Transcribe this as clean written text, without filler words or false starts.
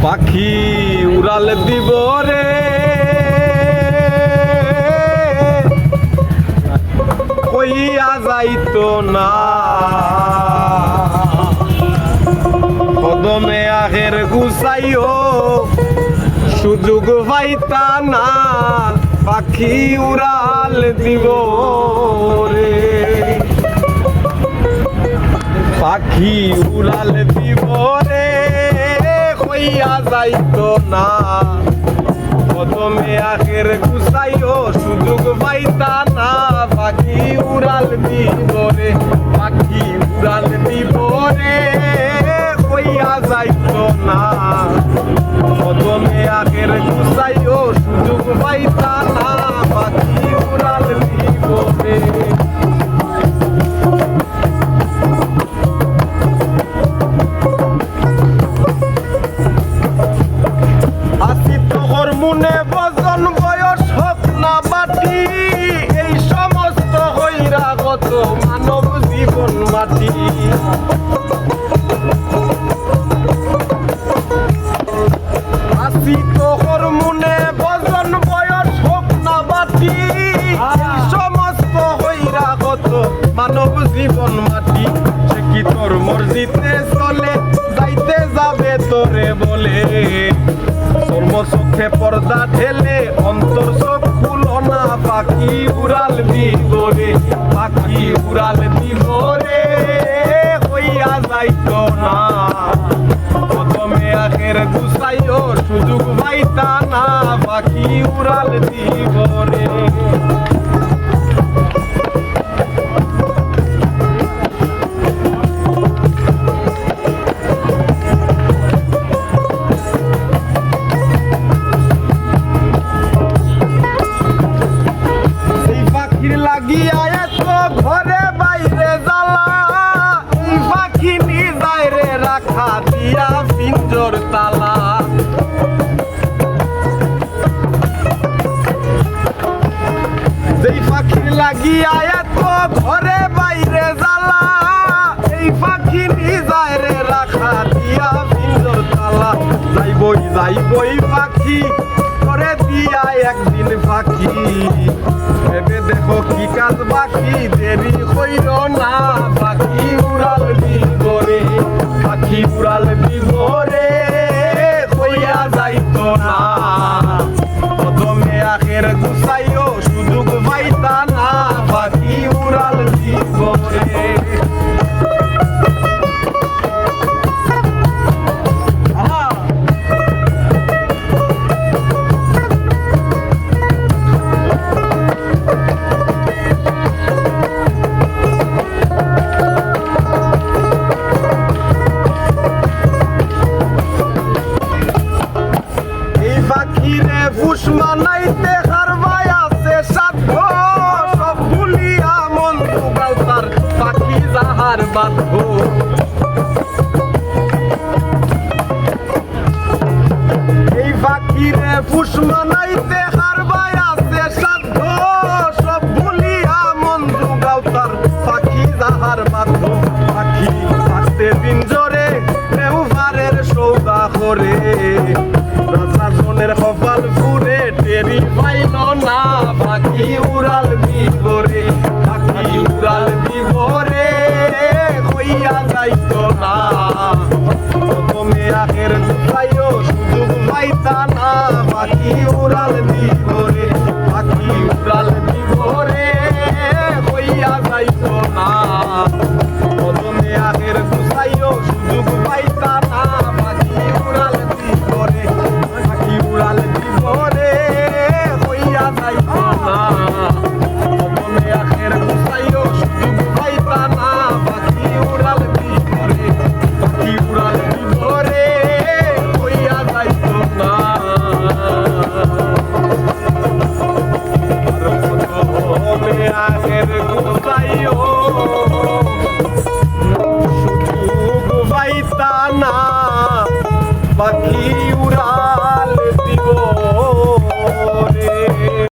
পাখি উড়াল দিব রে কইয়া যাইতো না কদমে আগের গুছাইও সুযোগ পাইতা না পাখি উড়াল দিব রে পাখি উড়াল দিব রে কইয়া যাইতো না কদমে আগের গুছাইও সুযোগ পাইতা না পাখি উড়াল দিব রে পাখি উড়াল দিব রে কইয়া যাইতো না কদমে আগের গুছাইও সুযোগ পাইতা না পাখি উড়াল দিব রে মনে বজন বয়স হোক না বাটি এই সমস্ত হইরাগত মানব জীবন মাটি আসি তোর মনে বজন বয়স হোক না বাটি এই সমস্ত হইরাগত মানব জীবন মাটি সে কি তোর মর্জিতে চলে যাইতে যাবে তোরে বলে চোখে পর্দা ঢেলে অন্তর চোখ খুলো না পাখি উড়াল দিব রে পাখি উড়াল দিব রে হইয়া যাইতো না প্রথমে আগের গুছাইও সুযোগ পাইতা না পাখি উড়াল দিব রে ঘরে বাইরে জ্বালা এই পাখি নিজায় রে রাখা দিয়া পিঞ্জর তালা যেই পাখির লাগিয়া এত ঘরে বাইরে জ্বালা এই পাখি নিজায় রে রাখা দিয়া পিঞ্জর তালা যাইবই পাখি করে দিয়া একদিন পাখি ভেবে দেখো কি কাজ বাকি দেরি হইল না পাখি উড়াল দিব রে পাখি উড়াল দিব রে হইয়া যাইতো না প্রথমে আগের গুছাইও সুযোগ পাইতা না পাখি উড়াল দিব রে ফুস মানাইতে হারবাই আছে সাধ্য সব ভুলিয়া মন দুগাল তার পাখি যাহার বাধ্য এই পাখিরে ফুস মানাইতে হারবাই আছে সাধ্য সব ভুলিয়া মন দুগাল তার পাখি যাহার বাধ্য পাখি আসতে পিঞ্জরে নেউভারের সৌদা করে রাজাজনের কপাল ফুরে টেরি পাইল না পাখি উড়াল দিব রে পাখি উড়াল দিব রে হইয়া যাইতো না প্রথমে আগের গুছাইও সুযোগ পাইতা না পাখি উড়াল দিব রে পাখি উড়াল দিব রে হইয়া যাইতো না প্রথমে আগের গুছাইও সুযোগ পাইতা না পাখি উড়াল দিব রে পাখি উড়াল দিব রে হইয়া যাইতো না প্রথমে আগের গুছাইও সুযোগ পাইতা না পাখি উড়াল দিব রে পাখি উড়াল দিব রে হইয়া যাইতো না প্রথমে আগের